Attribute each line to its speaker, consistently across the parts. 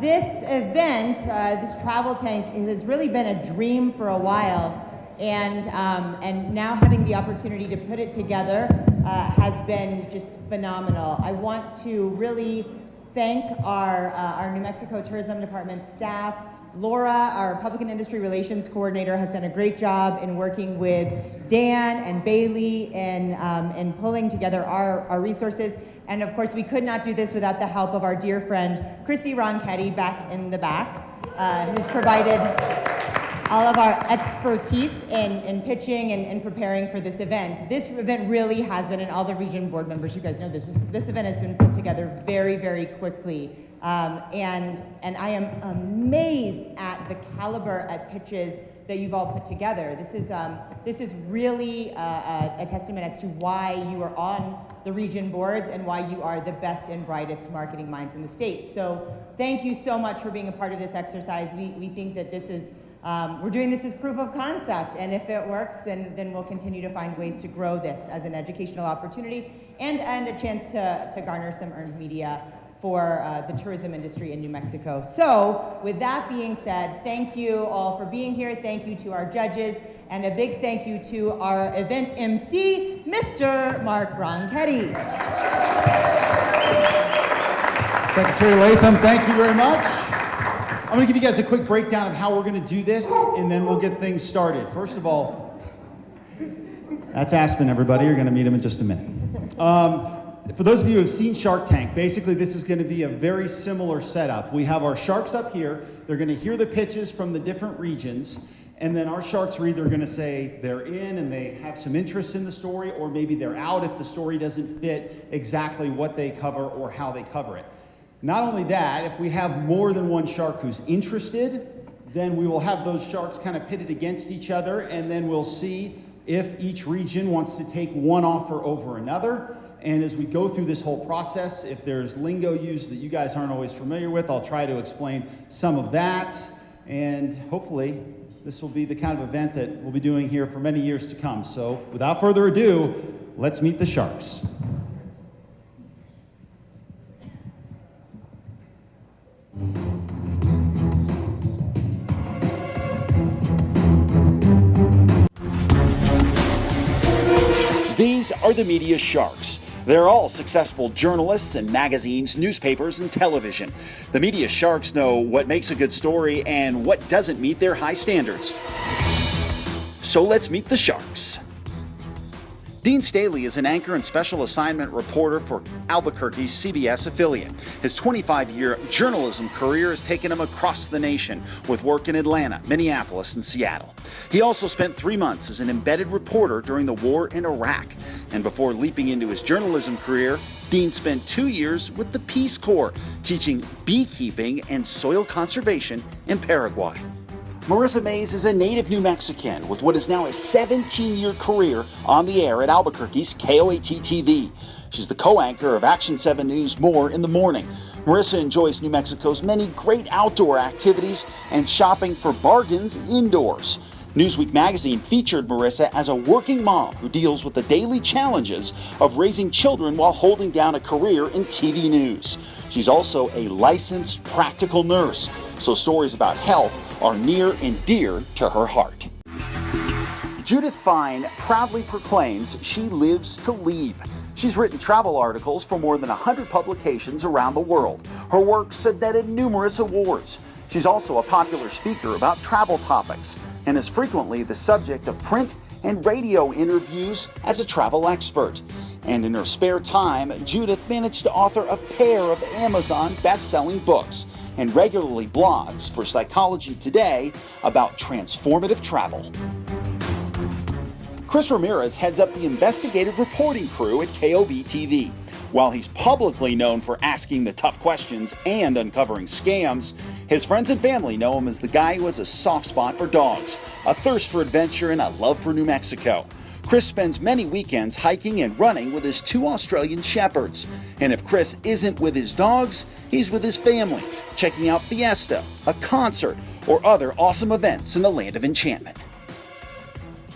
Speaker 1: This event, this travel tank, has really been a dream for a while, and now having the opportunity to put it together has been just phenomenal. I want to really thank our New Mexico Tourism Department staff. Laura, our Public and Industry Relations Coordinator, has done a great job in working with Dan and Bailey in pulling together our resources. And of course, we could not do this without the help of our dear friend, Christy Ronchetti, back in the back, who's provided all of our expertise in pitching and preparing for this event. This event really has been, and all the region board members, you guys know this event has been put together very, very quickly. And I am amazed at the caliber at pitches that you've all put together. This is really a testament as to why you are on the region boards and why you are the best and brightest marketing minds in the state. So thank you so much for being a part of this exercise. We think that this is, we're doing this as proof of concept, and if it works, then we'll continue to find ways to grow this as an educational opportunity and a chance to garner some earned media for the tourism industry in New Mexico. So with that being said, thank you all for being here. Thank you to our judges, and a big thank you to our event MC, Mr. Mark Ronchetti.
Speaker 2: Secretary Latham, thank you very much. I'm going to give you guys a quick breakdown of how we're going to do this, and then we'll get things started. First of all, that's Aspen, everybody. You're going to meet him in just a minute. For those of you who have seen Shark Tank, basically this is going to be a very similar setup. We have our sharks up here. They're going to hear the pitches from the different regions, and then our sharks are either going to say they're in and they have some interest in the story, or maybe they're out if the story doesn't fit exactly what they cover or how they cover it. Not only that, if we have more than one shark who's interested, then we will have those sharks kind of pitted against each other, and then we'll see if each region wants to take one offer over another. And as we go through this whole process, if there's lingo used that you guys aren't always familiar with, I'll try to explain some of that. And hopefully, this will be the kind of event that we'll be doing here for many years to come. So without further ado, let's meet the sharks. These are the media sharks. They're all successful journalists in magazines, newspapers, and television. The media sharks know what makes a good story and what doesn't meet their high standards. So let's meet the sharks. Dean Staley is an anchor and special assignment reporter for Albuquerque's CBS affiliate. His 25-year journalism career has taken him across the nation with work in Atlanta, Minneapolis, and Seattle. He also spent 3 months as an embedded reporter during the war in Iraq. And before leaping into his journalism career, Dean spent 2 years with the Peace Corps, teaching beekeeping and soil conservation in Paraguay. Marissa Mays is a native New Mexican with what is now a 17-year career on the air at Albuquerque's KOAT-TV. She's the co-anchor of Action 7 News More in the Morning. Marissa enjoys New Mexico's many great outdoor activities and shopping for bargains indoors. Newsweek magazine featured Marissa as a working mom who deals with the daily challenges of raising children while holding down a career in TV news. She's also a licensed practical nurse, so stories about health are near and dear to her heart. Judith Fine proudly proclaims she lives to leave. She's written travel articles for more than 100 publications around the world. Her works have netted numerous awards. She's also a popular speaker about travel topics and is frequently the subject of print and radio interviews as a travel expert. And in her spare time, Judith managed to author a pair of Amazon best-selling books and regularly blogs for Psychology Today about transformative travel. Chris Ramirez heads up the investigative reporting crew at KOB-TV. While he's publicly known for asking the tough questions and uncovering scams, his friends and family know him as the guy who has a soft spot for dogs, a thirst for adventure, and a love for New Mexico. Chris spends many weekends hiking and running with his 2 Australian Shepherds. And if Chris isn't with his dogs, he's with his family, checking out Fiesta, a concert, or other awesome events in the land of enchantment.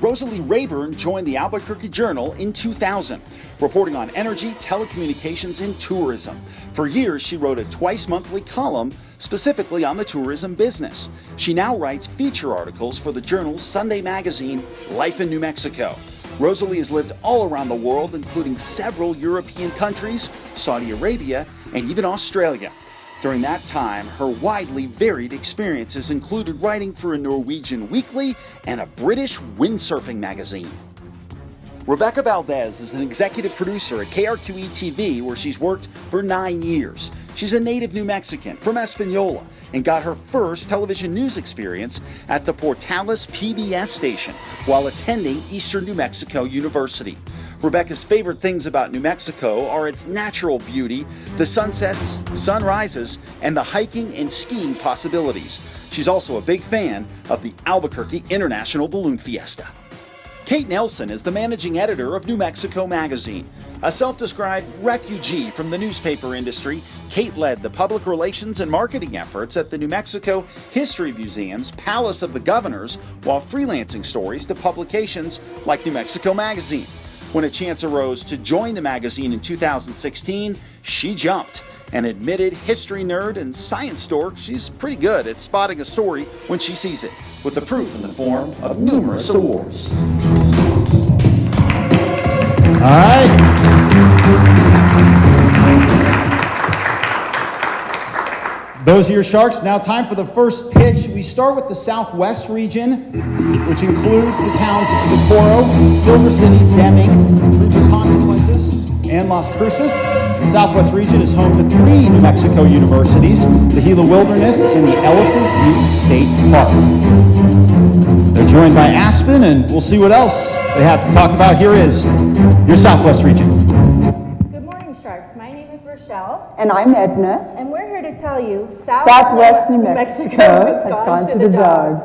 Speaker 2: Rosalie Rayburn joined the Albuquerque Journal in 2000, reporting on energy, telecommunications, and tourism. For years, she wrote a twice-monthly column specifically on the tourism business. She now writes feature articles for the Journal's Sunday magazine, Life in New Mexico. Rosalie has lived all around the world, including several European countries, Saudi Arabia, and even Australia. During that time, her widely varied experiences included writing for a Norwegian weekly and a British windsurfing magazine. Rebecca Valdez is an executive producer at KRQE TV, where she's worked for 9 years. She's a native New Mexican from Espanola and got her first television news experience at the Portales PBS station while attending Eastern New Mexico University. Rebecca's favorite things about New Mexico are its natural beauty, the sunsets, sunrises, and the hiking and skiing possibilities. She's also a big fan of the Albuquerque International Balloon Fiesta. Kate Nelson is the managing editor of New Mexico Magazine. A self-described refugee from the newspaper industry, Kate led the public relations and marketing efforts at the New Mexico History Museum's Palace of the Governors while freelancing stories to publications like New Mexico Magazine. When a chance arose to join the magazine in 2016, she jumped. An admitted history nerd and science dork, she's pretty good at spotting a story when she sees it, with the proof in the form of numerous awards.
Speaker 3: All right. Those are your Sharks. Now time for the first pitch. We start with the Southwest region, which includes the towns of Socorro, Silver City, Deming, Fruita Consequences, and Las Cruces. The Southwest region is home to 3 New Mexico universities, the Gila Wilderness and the Elephant Butte State Park. They're joined by Aspen, and we'll see what else they have to talk about. Here is your Southwest region.
Speaker 4: Good morning, Sharks. My name is Rochelle,
Speaker 5: And I'm Edna.
Speaker 4: and we're here to tell you
Speaker 5: Southwest New Mexico has gone to the dogs.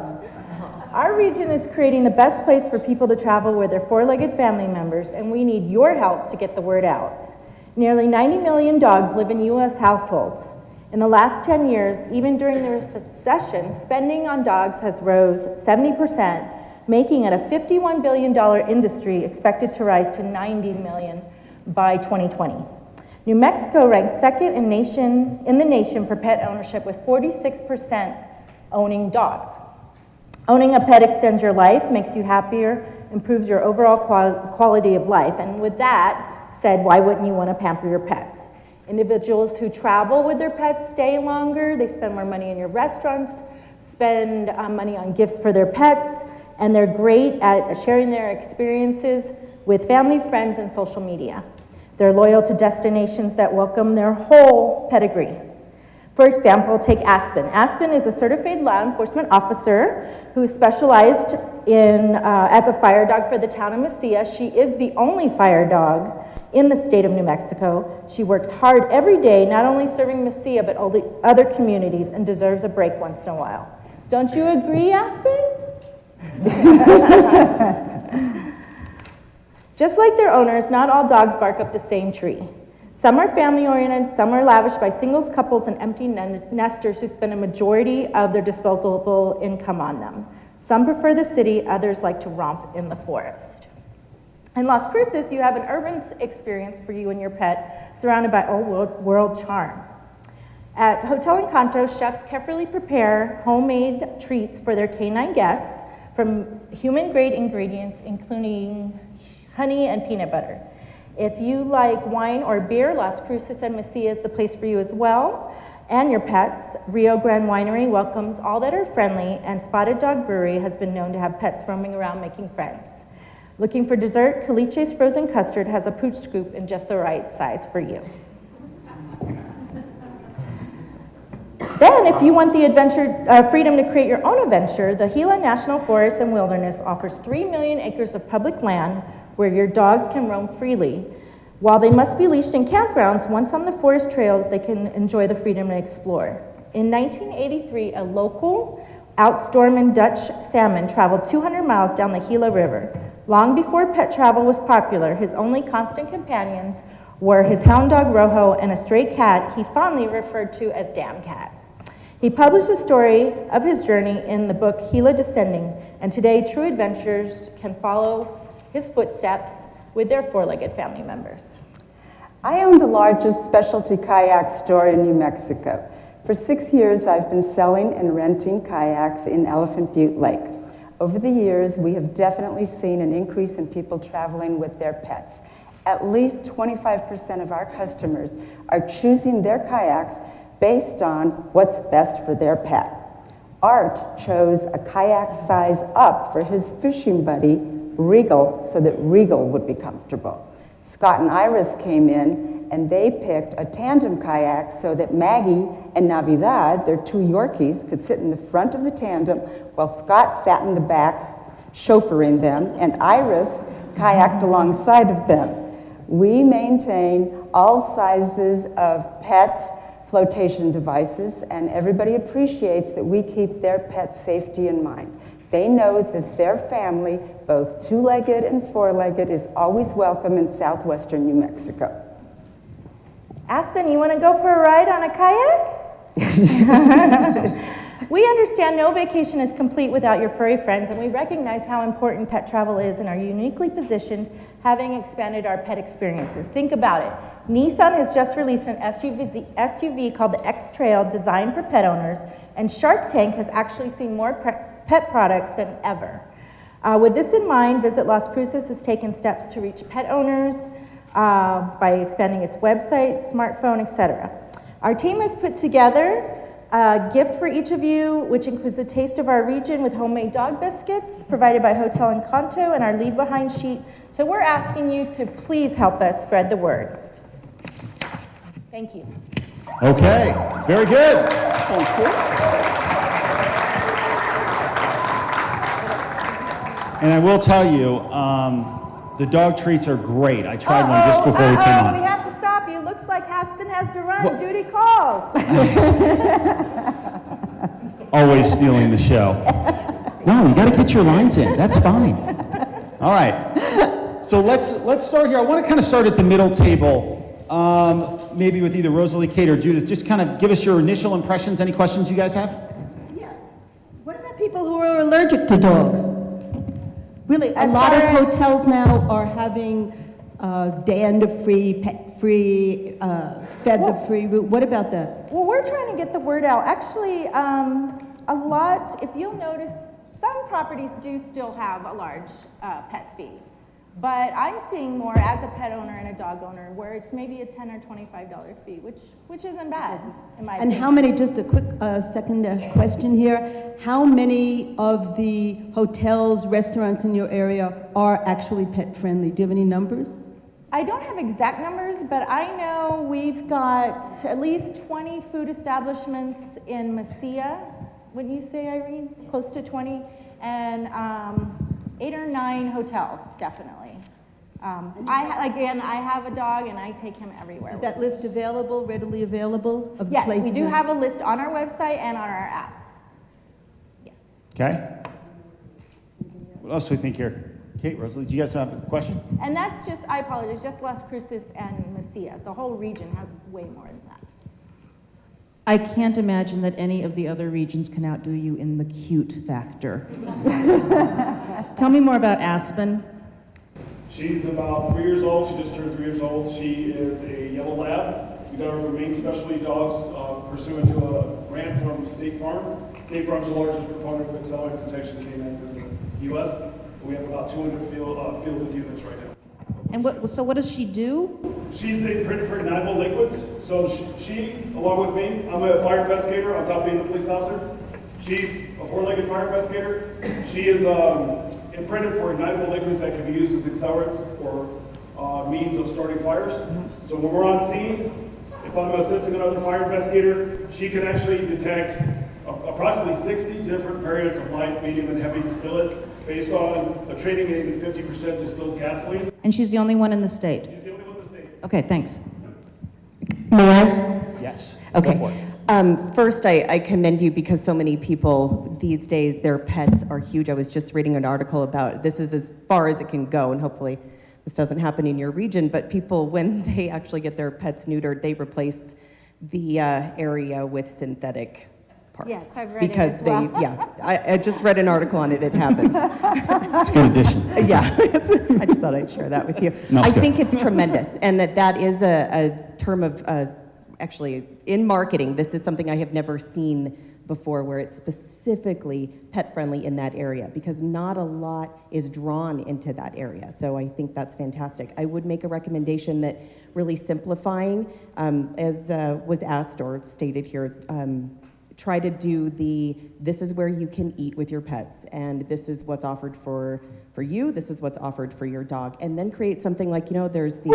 Speaker 4: Our region is creating the best place for people to travel with their 4-legged family members, and we need your help to get the word out. Nearly 90 million dogs live in U.S. households. In the last 10 years, even during the recession, spending on dogs has rose 70%, making it a $51 billion industry expected to rise to $90 million by 2020. New Mexico ranks second in the nation for pet ownership, with 46% owning dogs. Owning a pet extends your life, makes you happier, improves your overall quality of life. And with that said, why wouldn't you want to pamper your pets? Individuals who travel with their pets stay longer, they spend more money in your restaurants, spend money on gifts for their pets, and they're great at sharing their experiences with family, friends, and social media. They're loyal to destinations that welcome their whole pedigree. For example, take Aspen. Aspen is a certified law enforcement officer who specialized in as a fire dog for the town of Mesilla. She is the only fire dog in the state of New Mexico. She works hard every day, not only serving Mesilla, but all the other communities, and deserves a break once in a while. Don't you agree, Aspen? Just like their owners, not all dogs bark up the same tree. Some are family-oriented, some are lavished by singles, couples, and empty nesters who spend a majority of their disposable income on them. Some prefer the city, others like to romp in the forest. In Las Cruces, you have an urban experience for you and your pet, surrounded by old world charm. At Hotel Encanto, chefs carefully prepare homemade treats for their canine guests from human-grade ingredients, including honey and peanut butter. If you like wine or beer, Las Cruces and Mesilla is the place for you as well, and your pets. Rio Grande Winery welcomes all that are friendly, and Spotted Dog Brewery has been known to have pets roaming around making friends. Looking for dessert? Caliche's Frozen Custard has a pooch scoop in just the right size for you. Then, if you want the freedom to create your own adventure, the Gila National Forest and Wilderness offers 3 million acres of public land where your dogs can roam freely. While they must be leashed in campgrounds, once on the forest trails, they can enjoy the freedom to explore. In 1983, a local Outstorm Dutch salmon traveled 200 miles down the Gila River. Long before pet travel was popular, his only constant companions were his hound dog Rojo and a stray cat he fondly referred to as Damn Cat. He published the story of his journey in the book Gila Descending, and today true adventurers can follow his footsteps with their four-legged family members.
Speaker 5: I own the largest specialty kayak store in New Mexico. For 6 years, I've been selling and renting kayaks in Elephant Butte Lake. Over the years, we have definitely seen an increase in people traveling with their pets. At least 25% of our customers are choosing their kayaks based on what's best for their pet. Art chose a kayak size up for his fishing buddy, Regal, so that Regal would be comfortable. Scott and Iris came in and they picked a tandem kayak so that Maggie and Navidad, their two Yorkies, could sit in the front of the tandem while Scott sat in the back chauffeuring them and Iris kayaked alongside of them. We maintain all sizes of pet flotation devices, and everybody appreciates that we keep their pet safety in mind. They know that their family, both two-legged and four-legged, is always welcome in southwestern New Mexico.
Speaker 4: Aspen, you want to go for a ride on a kayak? We understand no vacation is complete without your furry friends, and we recognize how important pet travel is and are uniquely positioned, having expanded our pet experiences. Think about it. Nissan has just released an SUV called the X-Trail, designed for pet owners, and Shark Tank has actually seen more pet products than ever. With this in mind, Visit Las Cruces has taken steps to reach pet owners by expanding its website, smartphone, etc. Our team has put together a gift for each of you, which includes a taste of our region with homemade dog biscuits provided by Hotel Encanto and our Leave Behind sheet. So we're asking you to please help us spread the word. Thank you.
Speaker 3: Okay, very good.
Speaker 5: Thank you.
Speaker 3: And I will tell you, the dog treats are great. I tried one just before we came on.
Speaker 4: We have to stop you. Looks like Aspen has to run. What? Duty calls.
Speaker 3: Always stealing the show. No, you got to get your lines in. That's fine. All right. So let's start here. I want to kind of start at the middle table. Maybe with either Rosalie, Kate, or Judith. Just kind of give us your initial impressions. Any questions you guys have?
Speaker 6: Yeah. What about people who are allergic to dogs? Really, a
Speaker 4: As
Speaker 6: lot of
Speaker 4: far as-
Speaker 6: hotels now are having dander-free, pet-free, feather-free. What about that?
Speaker 4: Well, we're trying to get the word out. Actually, a lot, if you'll notice, some properties do still have a large pet fee. But I'm seeing more as a pet owner and a dog owner where it's maybe a $10 or $25 fee, which isn't bad, in my
Speaker 6: And
Speaker 4: opinion.
Speaker 6: how many, just a quick second question here, how many of the hotels, restaurants in your area are actually pet-friendly? Do you have any numbers?
Speaker 4: I don't have exact numbers, but I know we've got at least 20 food establishments in Mesilla, wouldn't you say, Irene? Close to 20, and 8 or 9 hotels, definitely. Again, I have a dog and I take him everywhere.
Speaker 6: Is that list available, readily available of
Speaker 4: Yes,
Speaker 6: places?
Speaker 4: we do have a list on our website and on our app.
Speaker 3: Okay. What else do we think here? Kate, Rosalie, do you guys have a question?
Speaker 4: And that's just, I apologize, just Las Cruces and Mesilla. The whole region has way more than that.
Speaker 7: I can't imagine that any of the other regions can outdo you in the cute factor. Tell me more about Aspen.
Speaker 8: She's about 3 years old. She just turned 3 years old. She is a yellow lab. We got her from Maine Specialty Dogs pursuant to a grant from State Farm. State Farm is the largest proponent of accelerated detection canines in the U.S. We have about 200 fielded units right now.
Speaker 7: And what does she do?
Speaker 8: She's a printer for inedible liquids. So she, along with me, I'm a fire investigator on top of being a police officer. She's a four-legged fire investigator. She is imprinted for inedible liquids that can be used as accelerants or means of starting fires. So when we're on scene, if I'm assisting another fire investigator, she can actually detect approximately 60 different variants of light, medium, and heavy distillates based on a training aid of 50% distilled gasoline.
Speaker 7: And she's the only one in the state.
Speaker 8: She's the only one in the state.
Speaker 7: Okay, thanks.
Speaker 9: Mayor?
Speaker 3: Yes.
Speaker 9: Okay.
Speaker 3: Go for it.
Speaker 9: First, I commend you because so many people these days, their pets are huge. I was just reading an article about this is as far as it can go, and hopefully this doesn't happen in your region, but people, when they actually get their pets neutered, they replace the area with synthetic
Speaker 4: Yes, I've read it
Speaker 9: because
Speaker 4: as well.
Speaker 9: I just read an article on it. It happens.
Speaker 3: It's a good addition.
Speaker 9: Yeah, I just thought I'd share that with you.
Speaker 3: No, it's
Speaker 9: I
Speaker 3: good.
Speaker 9: think it's tremendous, and that is a term of, actually, in marketing, this is something I have never seen before, where it's specifically pet-friendly in that area, because not a lot is drawn into that area. So I think that's fantastic. I would make a recommendation that really simplifying, as was asked or stated here, try to do this is where you can eat with your pets, and this is what's offered for you, this is what's offered for your dog, and then create something like, there's the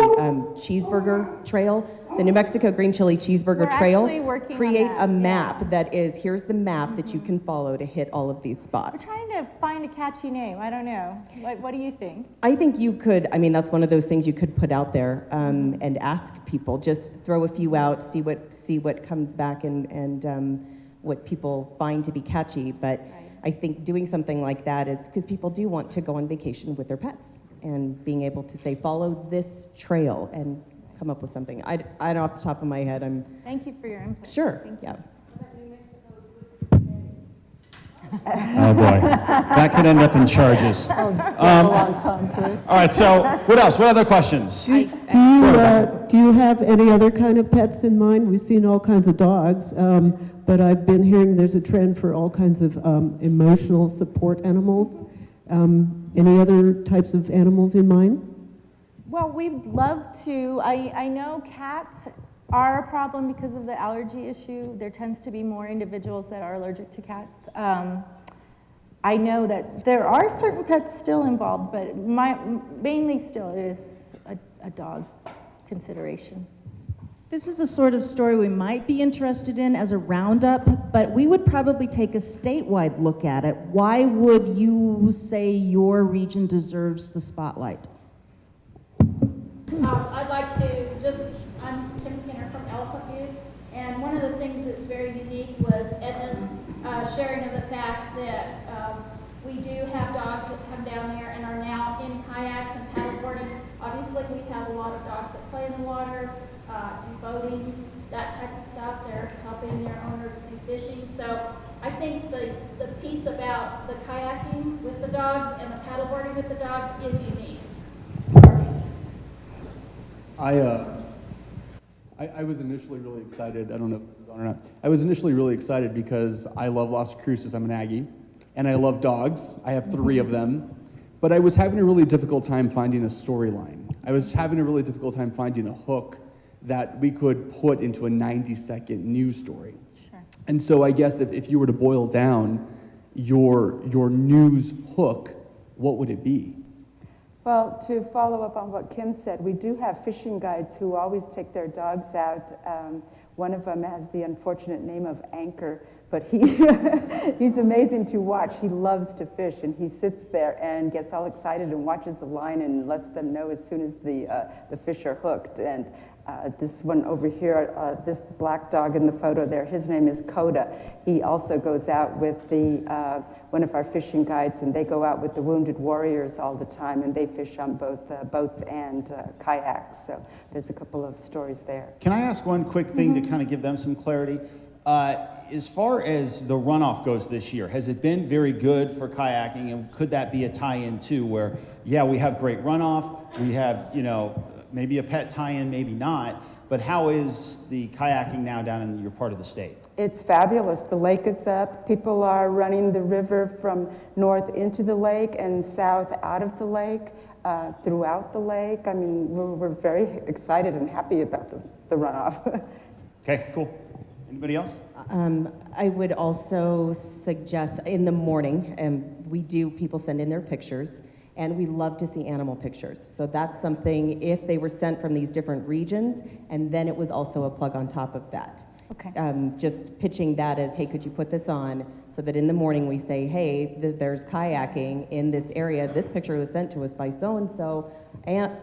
Speaker 9: cheeseburger trail, the New Mexico Green Chili Cheeseburger
Speaker 4: We're
Speaker 9: Trail.
Speaker 4: actually working on
Speaker 9: Create
Speaker 4: that,
Speaker 9: a map that is, here's the map that you can follow to hit all of these spots.
Speaker 4: We're trying to find a catchy name. I don't know. What do you think?
Speaker 9: I think you could, that's one of those things you could put out there and ask people, just throw a few out, see what comes back and what people find to be catchy. But I think doing something like that is because people do want to go on vacation with their pets, and being able to say, follow this trail and come up with something. I don't off the top of my head,
Speaker 4: Thank you for your input.
Speaker 9: sure,
Speaker 4: Thank you.
Speaker 9: yeah.
Speaker 3: Oh, boy. That could end up in charges. All right, so what else? What other questions?
Speaker 10: Do you have any other kind of pets in mind? We've seen all kinds of dogs, but I've been hearing there's a trend for all kinds of emotional support animals. Any other types of animals in mind?
Speaker 4: Well, we'd love to. I know cats are a problem because of the allergy issue. There tends to be more individuals that are allergic to cats. I know that there are certain pets still involved, but mainly still it is a dog consideration.
Speaker 7: This is the sort of story we might be interested in as a roundup, but we would probably take a statewide look at it. Why would you say your region deserves the spotlight?
Speaker 11: I'd like to I'm Kim Skinner from Elephant View, and one of the things that's very unique was Edna's sharing of the fact that we do have dogs that come down there and are now in kayaks and paddleboarding. Obviously, we have a lot of dogs that play in the water, in boating, that type of stuff. They're helping their owners do fishing. So I think the piece about the kayaking with the dogs and the paddleboarding with the dogs is unique.
Speaker 12: I was initially really excited. I don't know if this is on or not. I was initially really excited because I love Las Cruces. I'm an Aggie, and I love dogs. I have 3 of them, but I was having a really difficult time finding a storyline. I was having a really difficult time finding a hook that we could put into a 90-second news story.
Speaker 4: Sure.
Speaker 12: And so I guess if you were to boil down your news hook, what would it be?
Speaker 5: Well, to follow up on what Kim said, we do have fishing guides who always take their dogs out. One of them has the unfortunate name of Anchor, but he's amazing to watch. He loves to fish, and he sits there and gets all excited and watches the line and lets them know as soon as the fish are hooked. And this one over here, this black dog in the photo there, his name is Coda. He also goes out with one of our fishing guides, and they go out with the Wounded Warriors all the time, and they fish on both boats and kayaks. So there's a couple of stories there.
Speaker 3: Can I ask one quick thing to kind of give them some clarity? As far as the runoff goes this year, has it been very good for kayaking, and could that be a tie-in too, where, yeah, we have great runoff, we have, maybe a pet tie-in, maybe not, but how is the kayaking now down in your part of the state?
Speaker 5: It's fabulous. The lake is up. People are running the river from north into the lake and south out of the lake, throughout the lake. I mean, we're very excited and happy about the runoff.
Speaker 3: Okay, cool. Anybody else?
Speaker 9: I would also suggest in the morning, people send in their pictures, and we love to see animal pictures. So that's something, if they were sent from these different regions, and then it was also a plug on top of that.
Speaker 4: Okay.
Speaker 9: Just pitching that as, hey, could you put this on, so that in the morning we say, hey, there's kayaking in this area. This picture was sent to us by so-and-so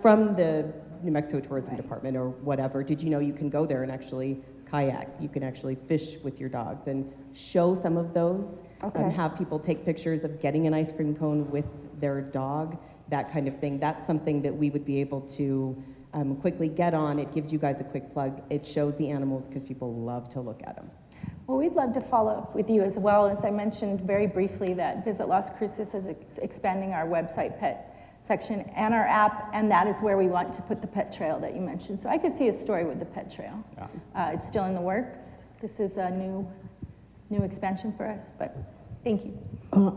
Speaker 9: from the New Mexico Tourism Department or whatever. Did you know you can go there and actually kayak? You can actually fish with your dogs, and show some of those.
Speaker 5: Okay.
Speaker 9: Have people take pictures of getting an ice cream cone with their dog, that kind of thing. That's something that we would be able to quickly get on. It gives you guys a quick plug. It shows the animals because people love to look at them.
Speaker 4: Well, we'd love to follow up with you as well. As I mentioned very briefly, that Visit Las Cruces is expanding our website pet section and our app, and that is where we want to put the pet trail that you mentioned. So I could see a story with the pet trail. It's still in the works. This is a new expansion for us, but thank you.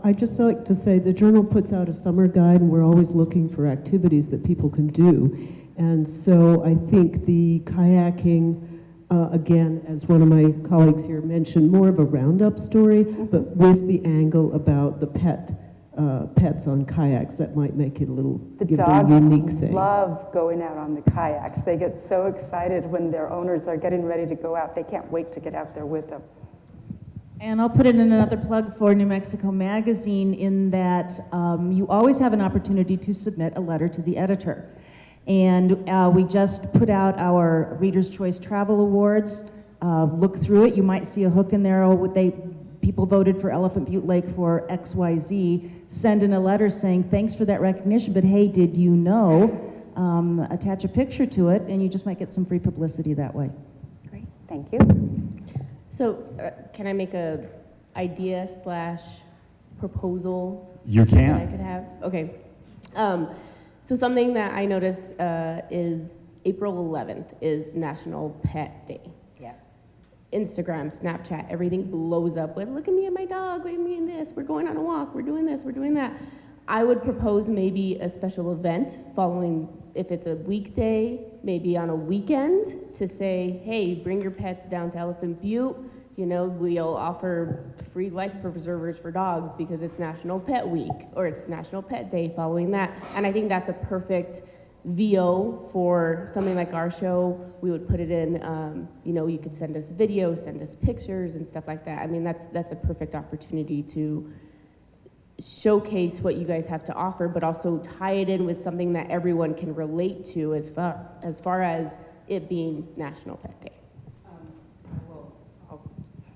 Speaker 10: I'd just like to say the Journal puts out a summer guide, and we're always looking for activities that people can do. And so I think the kayaking, again, as one of my colleagues here mentioned, more of a roundup story, but with the angle about the pets on kayaks, that might make it a little
Speaker 5: The
Speaker 10: give it a
Speaker 5: dogs
Speaker 10: unique thing.
Speaker 5: love going out on the kayaks. They get so excited when their owners are getting ready to go out. They can't wait to get out there with them.
Speaker 7: And I'll put in another plug for New Mexico Magazine in that you always have an opportunity to submit a letter to the editor. And we just put out our Reader's Choice Travel Awards. Look through it. You might see a hook in there. People voted for Elephant Butte Lake for XYZ. Send in a letter saying, thanks for that recognition, but hey, did you know? Attach a picture to it, and you just might get some free publicity that way.
Speaker 5: Great, thank you.
Speaker 9: So, can I make a idea / proposal?
Speaker 3: You can.
Speaker 9: That I could have? Okay. So something that I noticed is April 11th is National Pet Day.
Speaker 4: Yes.
Speaker 9: Instagram, Snapchat, everything blows up with, look at me and my dog, look at me and this, we're going on a walk, we're doing this, we're doing that. I would propose maybe a special event following, if it's a weekday, maybe on a weekend, to say, hey, bring your pets down to Elephant Butte. You know, we'll offer free life preservers for dogs because it's National Pet Week, or it's National Pet Day following that. And I think that's a perfect VO for something like our show. We would put it in, you know, you could send us videos, send us pictures and stuff like that. I mean, that's a perfect opportunity to showcase what you guys have to offer, but also tie it in with something that everyone can relate to as far as it being National Pet Day.
Speaker 13: I'll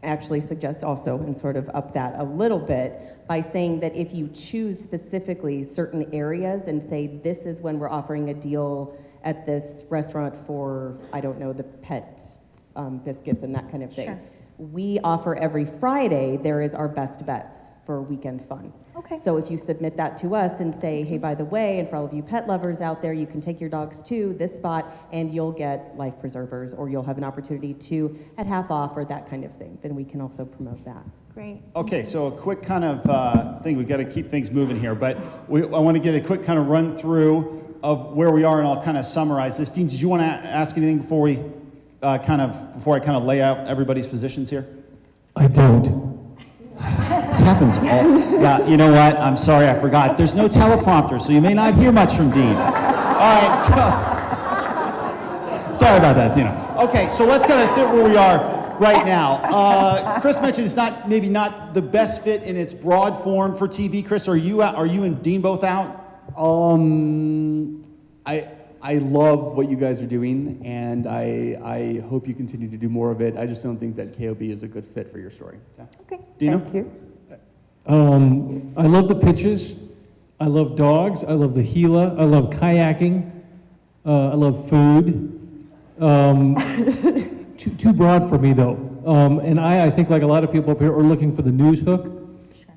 Speaker 13: actually suggest also, and sort of up that a little bit, by saying that if you choose specifically certain areas and say, this is when we're offering a deal at this restaurant for, I don't know, the pet biscuits and that kind of thing.
Speaker 4: Sure.
Speaker 13: We offer every Friday, there is our best bets for weekend fun.
Speaker 4: Okay.
Speaker 13: So if you submit that to us and say, hey, by the way, and for all of you pet lovers out there, you can take your dogs to this spot and you'll get life preservers, or you'll have an opportunity to at half off or that kind of thing, then we can also promote that.
Speaker 4: Great.
Speaker 3: Okay, so a quick kind of thing, we've got to keep things moving here, but I want to get a quick kind of run through of where we are, and I'll kind of summarize this. Dean, did you want to ask anything before I kind of lay out everybody's positions here?
Speaker 14: I don't.
Speaker 3: This happens all. Yeah, you know what? I'm sorry, I forgot. There's no teleprompter, so you may not hear much from Dean. All right, so sorry about that, Dina. Okay, so let's kind of sit where we are right now. Chris mentioned it's maybe not the best fit in its broad form for TV. Chris, are you and Dean both out?
Speaker 12: I love what you guys are doing, and I hope you continue to do more of it. I just don't think that KOB is a good fit for your story.
Speaker 5: Okay,
Speaker 3: Dino?
Speaker 5: thank you.
Speaker 14: I love the pitches. I love dogs. I love the Gila. I love kayaking. I love food. Too broad for me, though. And I think, like a lot of people up here, are looking for the news hook.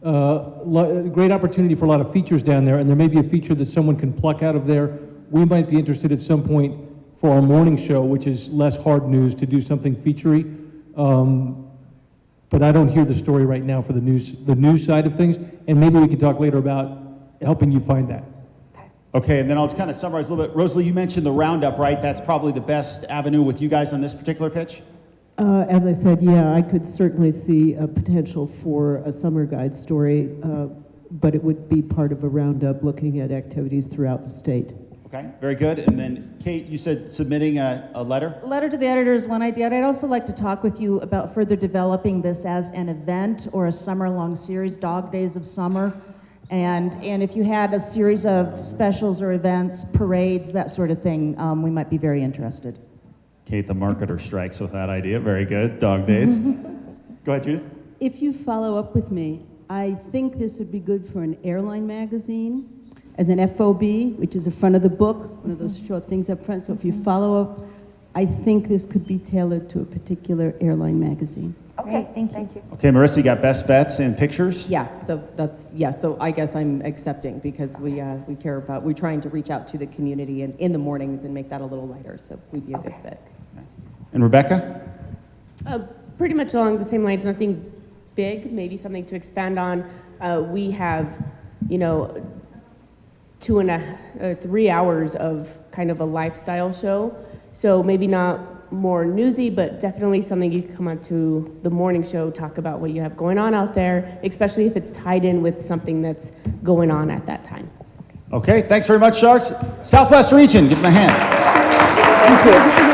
Speaker 14: Great opportunity for a lot of features down there, and there may be a feature that someone can pluck out of there. We might be interested at some point for our morning show, which is less hard news, to do something featurey. But I don't hear the story right now for the news side of things, and maybe we can talk later about helping you find that.
Speaker 3: Okay, and then I'll kind of summarize a little bit. Rosalie, you mentioned the roundup, right? That's probably the best avenue with you guys on this particular pitch?
Speaker 10: As I said, yeah, I could certainly see a potential for a summer guide story, but it would be part of a roundup looking at activities throughout the state.
Speaker 3: Okay, very good. And then, Kate, you said submitting a letter?
Speaker 7: Letter to the editor is one idea. I'd also like to talk with you about further developing this as an event or a summer-long series, Dog Days of Summer. And if you had a series of specials or events, parades, that sort of thing, we might be very interested.
Speaker 3: Kate, the marketer, strikes with that idea. Very good. Dog Days. Go ahead, Judith.
Speaker 6: If you follow up with me, I think this would be good for an airline magazine, as an FOB, which is the front of the book, one of those short things up front. So if you follow up, I think this could be tailored to a particular airline magazine.
Speaker 5: Okay,
Speaker 4: thank you.
Speaker 5: Thank you.
Speaker 3: Okay, Marissa, you got best bets and pictures?
Speaker 13: Yeah, so I guess I'm accepting because we care about, we're trying to reach out to the community in the mornings and make that a little lighter, so we'd be a good fit.
Speaker 3: And Rebecca?
Speaker 15: Pretty much along the same lines, nothing big, maybe something to expand on. We have, 3 hours of kind of a lifestyle show. So maybe not more newsy, but definitely something you can come on to the morning show, talk about what you have going on out there, especially if it's tied in with something that's going on at that time.
Speaker 3: Okay, thanks very much, Sharks. Southwest Region, give them a hand.
Speaker 5: Thank you.